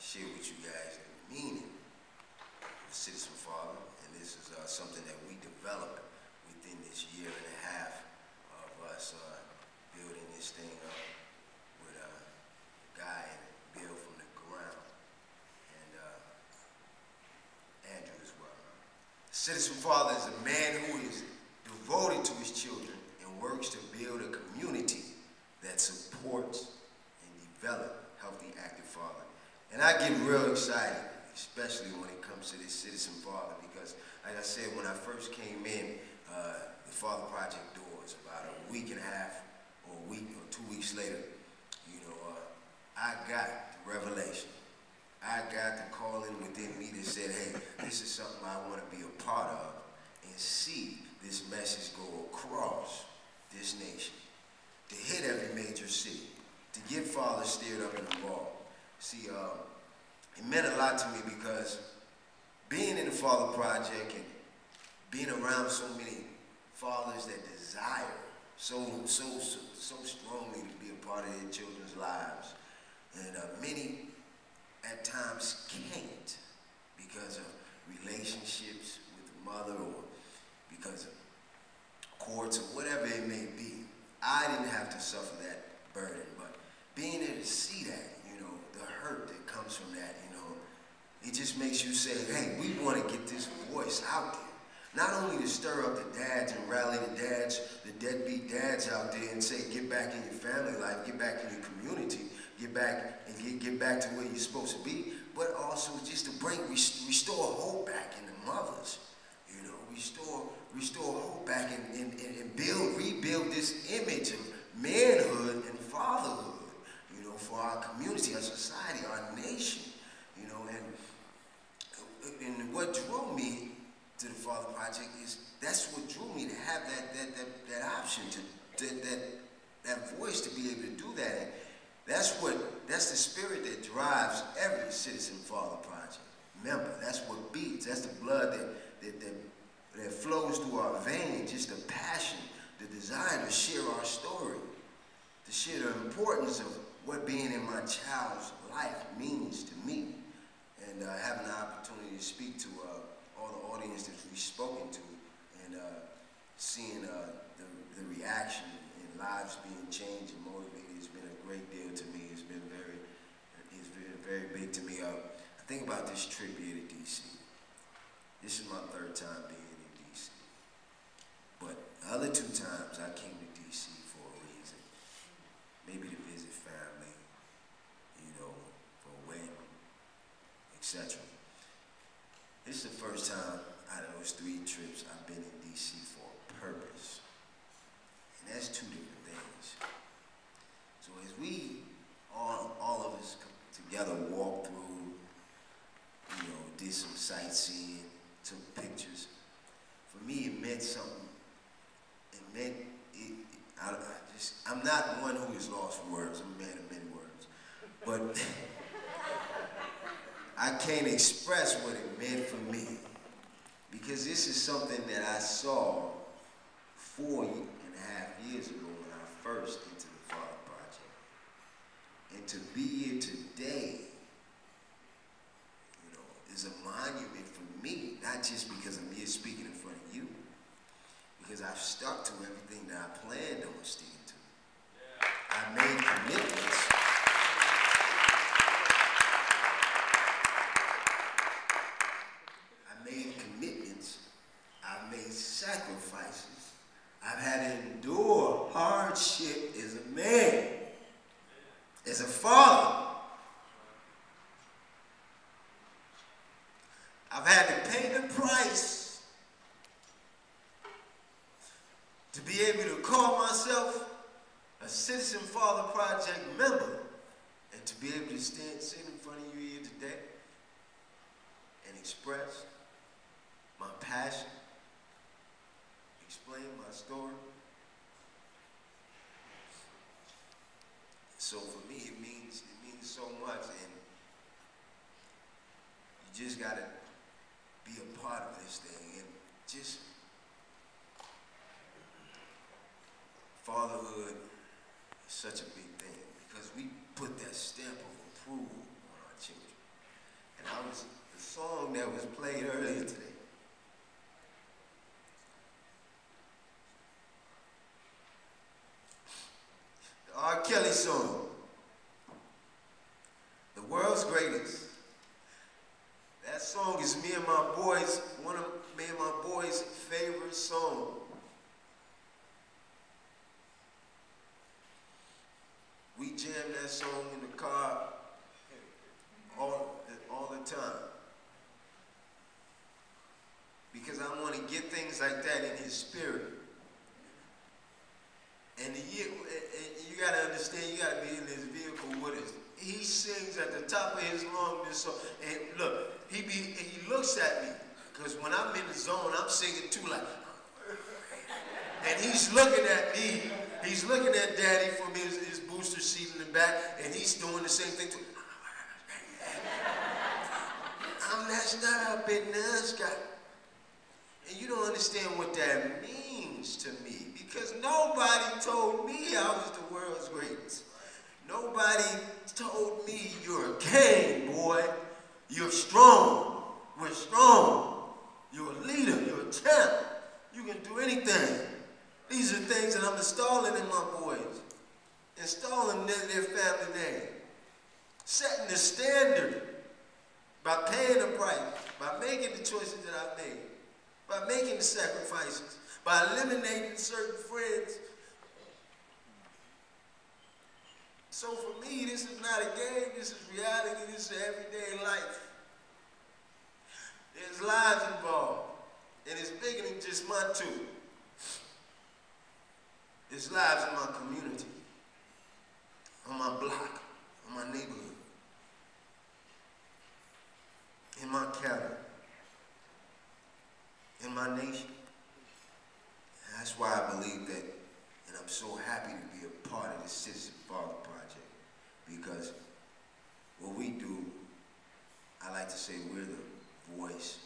share with you guys the meaning of a citizen father, and this is something that we developed within this year and a half of us building this thing up with Guy and Bill from the ground, and Andrew as well. A citizen father is a man who is devoted to his children and works to build a community that supports and develops healthy, active father. And I get real excited, especially when it comes to this citizen father, because, like I said, when I first came in, the Father Project doors, about a week and a half, or a week or 2 weeks later, you know, I got the revelation. I got the calling within me that said, hey, this is something I want to be a part of and see this message go across this nation, to hit every major city, to get fathers stirred up and involved. See, it meant a lot to me because being in the Father Project and being around so many fathers that desire so strongly to be a part of their children's lives, and many at times can't because of relationships with the mother or because of courts or whatever it may be. I didn't have to suffer that burden, but being able to see that, you know, the hurt that comes from that, you know, it just makes you say, hey, we want to get this voice out there. Not only to stir up the dads and rally the dads, the deadbeat dads out there and say, get back in your family life, get back in your community, get back and get back to where you're supposed to be, but also just to restore hope back in the mothers. You know, restore hope back and rebuild this image of manhood and fatherhood, you know, for our community, our society, our nation, you know, and what drew me to the Father Project is, that's what drew me to have that option, that voice to be able to do that. And that's the spirit that drives every Citizen Father Project member. That's what beats. That's the blood that flows through our veins. Just the passion, the desire to share our story, to share the importance of what being in my child's life means to me, and having the opportunity to speak to all the audience that we've spoken to, and seeing the reaction and lives being changed and motivated has been a great deal to me. It's been very big to me. I think about this trip here to D.C. This is my third time being in D.C. But the other 2 times I came to D.C. for a reason. Maybe to visit family, you know, for a wedding, etc. This is the first time out of those 3 trips I've been in D.C. for a purpose. And that's 2 different things. So as we, all of us together, walked through, you know, did some sightseeing, took pictures, for me it meant something. It meant, I'm not one who is lost for words. I'm a man of many words. But I can't express what it meant for me, because this is something that I saw 4.5 years ago when I first entered the Father Project. And to be here today, you know, is a monument for me, not just because I'm here speaking in front of you, because I've stuck to everything that I planned on sticking to. I made commitments. I've made sacrifices. I've had to endure hardship as a man, as a father. I've had to pay the price to be able to call myself a Citizen Father Project member, and to be able to sit in front of you here today and express my passion, explain my story. So for me, it means so much, and you just gotta be a part of this thing. And just fatherhood is such a big thing, because we put that stamp of approval on our children. That was the song that was played earlier today. The R. Kelly song. The World's Greatest. That song is me and my boys, one of me and my boys' favorite song. We jam that song in the car all the time. Because I want to get things like that in his spirit. And you got to understand, you got to be in this vehicle with us. He sings at the top of his lungs this song. And look, he looks at me. Because when I'm in the zone, I'm singing too, like. And he's looking at me. He's looking at Daddy from his booster seat in the back. And he's doing the same thing too. That's not how big Nas got. And you don't understand what that means to me. Because nobody told me I was the world's greatest. Nobody told me you're a Caine, boy. You're strong. We're strong. You're a leader. You're a champ. You can do anything. These are things that I'm installing in my boys. Installing their family name. Setting the standard by paying the price, by making the choices that I've made, by making the sacrifices, by eliminating certain friends. So for me, this is not a game, this is reality, this is everyday life. There's lives involved, and it's bigger than just my two. There's lives in my community, on my block, on my neighborhood, in my county, in my nation. And that's why I believe that, and I'm so happy to be a part of the Citizen Father Project, because what we do, I like to say we're the voice